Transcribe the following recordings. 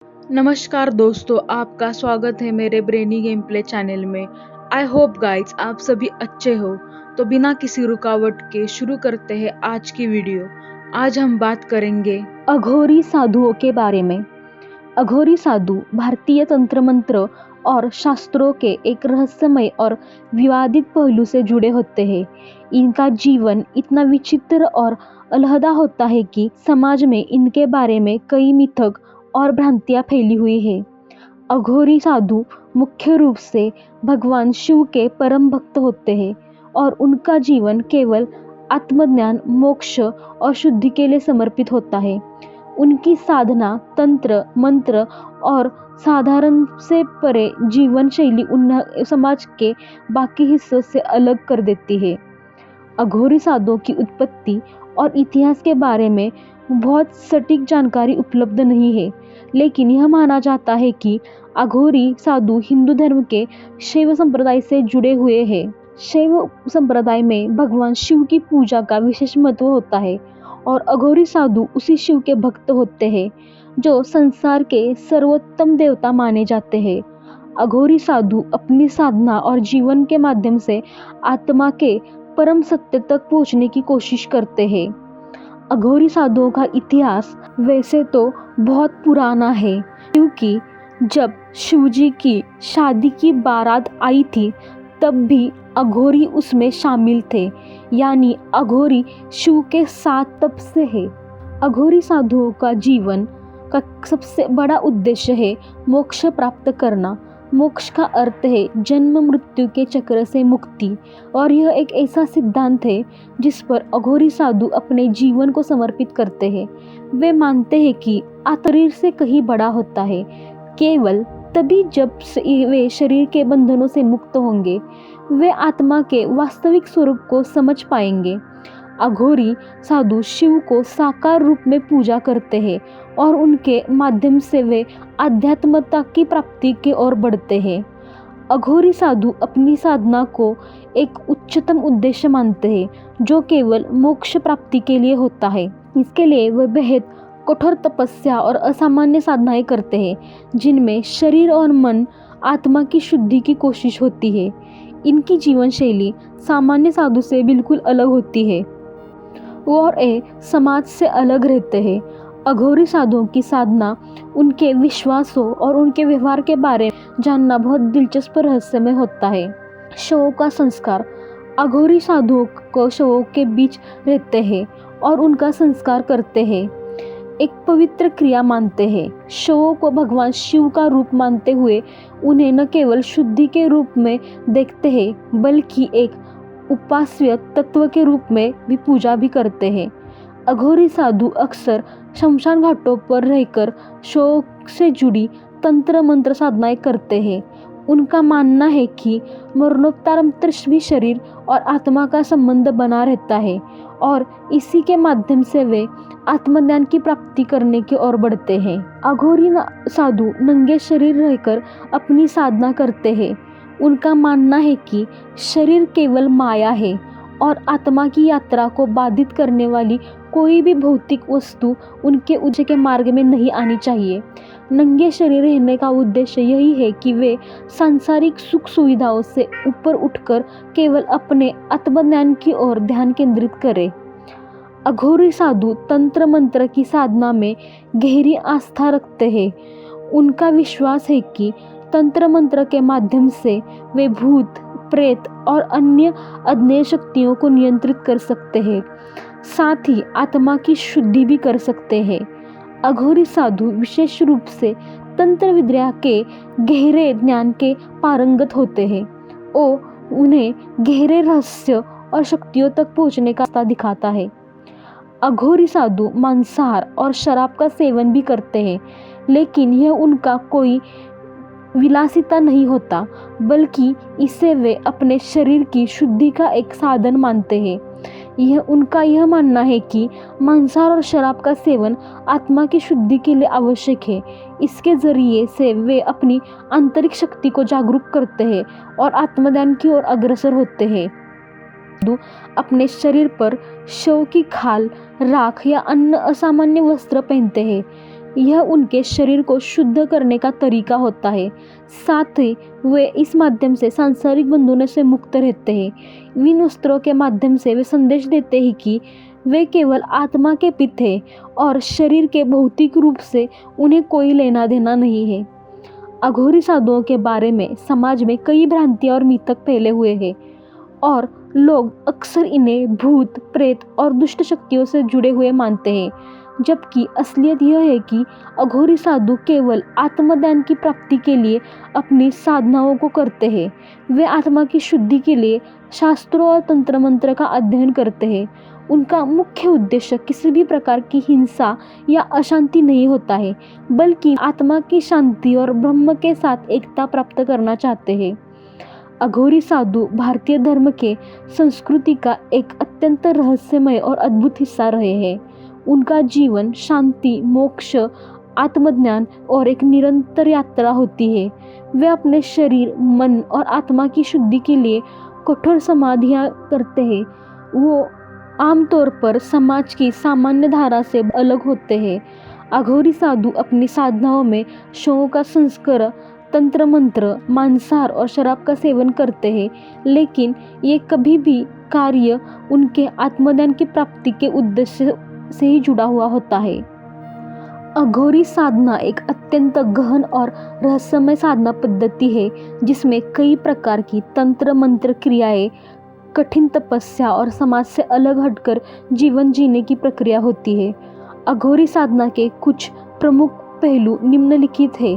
नमस्कार दोस्तों, आपका स्वागत है मेरे ब्रेनी गेम प्ले चैनल में। आई होप गाइज आप सभी अच्छे हो। तो बिना किसी रुकावट के शुरू करते हैं आज की वीडियो। आज हम बात करेंगे अघोरी साधुओं के बारे में। अघोरी साधु भारतीय तंत्र मंत्र और शास्त्रों के एक रहस्यमय और विवादित पहलू से जुड़े होते हैं। इनका जीवन इतना विचित्र और अलहदा होता है कि समाज में इनके बारे में कई मिथक और भ्रांतियां फैली हुई है। अघोरी साधु मुख्य रूप से भगवान शिव के परम भक्त होते हैं और उनका जीवन केवल आत्मज्ञान, मोक्ष और शुद्धि के लिए समर्पित होता है। उनकी साधना तंत्र, मंत्र और साधारण से परे जीवन शैली उन्हें समाज के बाकी हिस्सों से अलग कर देती है। अघोरी साधुओं की उत्पत्ति और इतिहास के बारे में बहुत सटीक जानकारी उपलब्ध नहीं है, लेकिन यह माना जाता है कि अघोरी साधु हिंदू धर्म के शैव संप्रदाय से जुड़े हुए हैं। शैव संप्रदाय में भगवान शिव की पूजा का विशेष महत्व होता है और अघोरी साधु उसी शिव के भक्त होते हैं जो संसार के सर्वोत्तम देवता माने जाते हैं। अघोरी साधु अपनी साधना और जीवन के माध्यम से आत्मा के परम सत्य तक पहुंचने की कोशिश करते हैं। अघोरी साधुओं का इतिहास वैसे तो बहुत पुराना है, क्योंकि जब शिवजी की शादी की बारात आई थी तब भी अघोरी उसमें शामिल थे, यानी अघोरी शिव के साथ तब से है। अघोरी साधुओं का जीवन का सबसे बड़ा उद्देश्य है मोक्ष प्राप्त करना। मोक्ष का अर्थ है जन्म मृत्यु के चक्र से मुक्ति, और यह एक ऐसा सिद्धांत है जिस पर अघोरी साधु अपने जीवन को समर्पित करते हैं। वे मानते हैं कि शरीर से कहीं बड़ा होता है, केवल तभी जब वे शरीर के बंधनों से मुक्त होंगे वे आत्मा के वास्तविक स्वरूप को समझ पाएंगे। अघोरी साधु शिव को साकार रूप में पूजा करते हैं और उनके माध्यम से वे आध्यात्मता की प्राप्ति की ओर बढ़ते हैं। अघोरी साधु अपनी साधना को एक उच्चतम उद्देश्य मानते हैं जो केवल मोक्ष प्राप्ति के लिए होता है। इसके लिए वे बेहद कठोर तपस्या और असामान्य साधनाएं करते हैं, जिनमें शरीर और मन आत्मा की शुद्धि की कोशिश होती है। इनकी जीवन शैली सामान्य साधु से बिल्कुल अलग होती है और ये समाज से अलग रहते हैं। अघोरी साधुओं की साधना, उनके विश्वासों और उनके व्यवहार के बारे में जानना बहुत दिलचस्प रहस्यमय होता है। शवों का संस्कार। अघोरी साधुओं को शवों के बीच रहते हैं और उनका संस्कार करते हैं, एक पवित्र क्रिया मानते हैं। शवों को भगवान शिव का रूप मानते हुए उन्हें न केवल शुद्धि के रूप में देखते हैं बल्कि एक उपास्य तत्व के रूप में भी पूजा भी करते हैं। अघोरी साधु अक्सर शमशान घाटों पर रहकर शव से जुड़ी तंत्र मंत्र साधनाएं करते हैं। उनका मानना है कि मरणोत्तर भी शरीर और आत्मा का संबंध बना रहता है और इसी के माध्यम से वे आत्मज्ञान की प्राप्ति करने की ओर बढ़ते हैं। अघोरी साधु नंगे शरीर रहकर अपनी साधना करते हैं। उनका मानना है कि शरीर केवल माया है और आत्मा की यात्रा को बाधित करने वाली कोई भी भौतिक वस्तु उनके उद्देश्य के मार्ग में नहीं आनी चाहिए। नंगे शरीर रहने का उद्देश्य यही है कि वे सांसारिक सुख सुविधाओं से ऊपर उठकर केवल अपने आत्मज्ञान की ओर ध्यान केंद्रित करें। अघोरी साधु तंत्र मंत्र की साधना में गहरी आस्था रखते हैं। उनका विश्वास है कि तंत्र मंत्र के माध्यम से वे भूत, प्रेत और अन्य अज्ञेय शक्तियों को नियंत्रित कर सकते हैं, साथ ही आत्मा की शुद्धि भी कर सकते हैं। अघोरी साधु विशेष रूप से तंत्र विद्या के गहरे ज्ञान के पारंगत होते हैं और उन्हें गहरे रहस्य और शक्तियों तक पहुंचने का रास्ता दिखाता है। अघोरी साधु मांसाहार और शराब का सेवन भी करते हैं, लेकिन यह उनका कोई विलासिता नहीं होता, बल्कि इसे वे अपने शरीर की शुद्धि का एक साधन मानते हैं। उनका यह मानना है कि मांसाहार और शराब का सेवन आत्मा की शुद्धि के लिए आवश्यक है। इसके जरिए से वे अपनी आंतरिक शक्ति को जागरूक करते हैं और आत्मज्ञान की ओर अग्रसर होते हैं। अपने शरीर पर शव की खाल, राख या अन्य असामान्य वस्त्र पहनते हैं यह उनके शरीर को शुद्ध करने का तरीका होता है। साथ ही वे इस माध्यम से सांसारिक बंधनों से मुक्त रहते हैं। इन वस्त्रों के माध्यम से वे संदेश देते हैं कि वे केवल आत्मा के पित हैं और शरीर के भौतिक रूप से उन्हें कोई लेना देना नहीं है। अघोरी साधुओं के बारे में समाज में कई भ्रांतियाँ और मिथक फैले हुए हैं और लोग अक्सर इन्हें भूत, प्रेत और दुष्ट शक्तियों से जुड़े हुए मानते हैं, जबकि असलियत यह है कि अघोरी साधु केवल आत्मज्ञान की प्राप्ति के लिए अपनी साधनाओं को करते हैं। वे आत्मा की शुद्धि के लिए शास्त्रों और तंत्र मंत्र का अध्ययन करते हैं। उनका मुख्य उद्देश्य किसी भी प्रकार की हिंसा या अशांति नहीं होता है, बल्कि आत्मा की शांति और ब्रह्म के साथ एकता प्राप्त करना चाहते हैं। अघोरी साधु भारतीय धर्म के संस्कृति का एक अत्यंत रहस्यमय और अद्भुत हिस्सा रहे हैं। उनका जीवन शांति, मोक्ष, आत्मज्ञान और एक निरंतर यात्रा होती है। वे अपने शरीर, मन और आत्मा की शुद्धि के लिए कठोर समाधियाँ करते हैं। वो आमतौर पर समाज की सामान्य धारा से अलग होते हैं। अघोरी साधु अपनी साधनाओं में शवों का संस्कार, तंत्र मंत्र, मांसाहार और शराब का सेवन करते हैं, लेकिन ये कभी भी कार्य उनके आत्मज्ञान की प्राप्ति के उद्देश्य से ही जुड़ा हुआ होता है। अघोरी साधना एक अत्यंत गहन और रहस्यमय साधना पद्धति है, जिसमें कई प्रकार की तंत्र मंत्र क्रियाएं, कठिन तपस्या और समाज से अलग हटकर जीवन जीने की प्रक्रिया होती है। अघोरी साधना के कुछ प्रमुख पहलू निम्नलिखित है।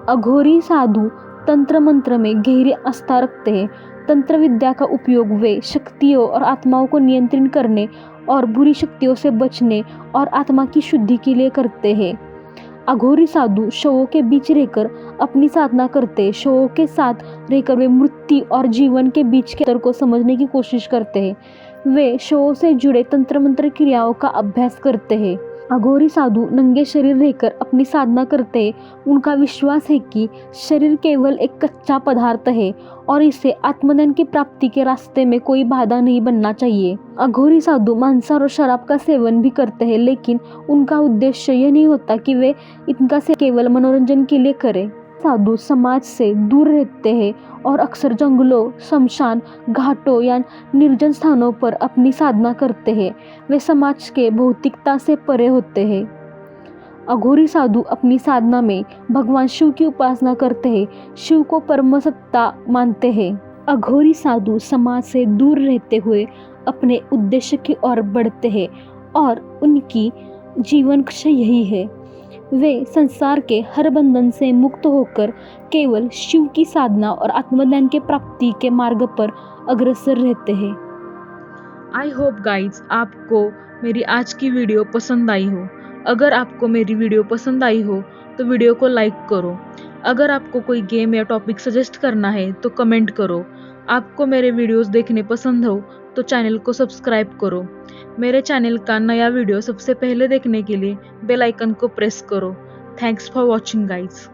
अघोरी साधु तंत्र मंत्र में गहरी आस्था रखते हैं। तंत्र विद्या का उपयोग वे शक्तियों और आत्माओं को नियंत्रित करने और बुरी शक्तियों से बचने और आत्मा की शुद्धि के लिए करते हैं। अघोरी साधु शवों के बीच रहकर अपनी साधना करते हैं। शवों के साथ रहकर वे मृत्यु और जीवन के बीच के अंतर को समझने की कोशिश करते हैं। वे शवों से जुड़े तंत्र मंत्र क्रियाओं का अभ्यास करते हैं। अघोरी साधु नंगे शरीर रहकर अपनी साधना करते हैं। उनका विश्वास है कि शरीर केवल एक कच्चा पदार्थ है और इसे आत्मज्ञान की प्राप्ति के रास्ते में कोई बाधा नहीं बनना चाहिए। अघोरी साधु मांसाहार और शराब का सेवन भी करते हैं, लेकिन उनका उद्देश्य यह नहीं होता कि वे इनका से केवल मनोरंजन के लिए करें। साधु समाज से दूर रहते हैं और अक्सर जंगलों, शमशान घाटों या निर्जन स्थानों पर अपनी साधना करते हैं। वे समाज के भौतिकता से परे होते हैं। अघोरी साधु अपनी साधना में भगवान शिव की उपासना करते हैं, शिव को परम सत्ता मानते हैं। अघोरी साधु समाज से दूर रहते हुए अपने उद्देश्य की ओर बढ़ते हैं और उनकी जीवन लक्ष्य यही है। वे संसार के हर बंधन से मुक्त होकर केवल शिव की साधना और आत्मज्ञान के प्राप्ति के मार्ग पर अग्रसर रहते हैं। आई होप गाइज आपको मेरी आज की वीडियो पसंद आई हो। अगर आपको मेरी वीडियो पसंद आई हो तो वीडियो को लाइक करो। अगर आपको कोई गेम या टॉपिक सजेस्ट करना है तो कमेंट करो। आपको मेरे वीडियोस देखने पसंद हो तो चैनल को सब्सक्राइब करो। मेरे चैनल का नया वीडियो सबसे पहले देखने के लिए बेल आइकन को प्रेस करो। Thanks for watching guys.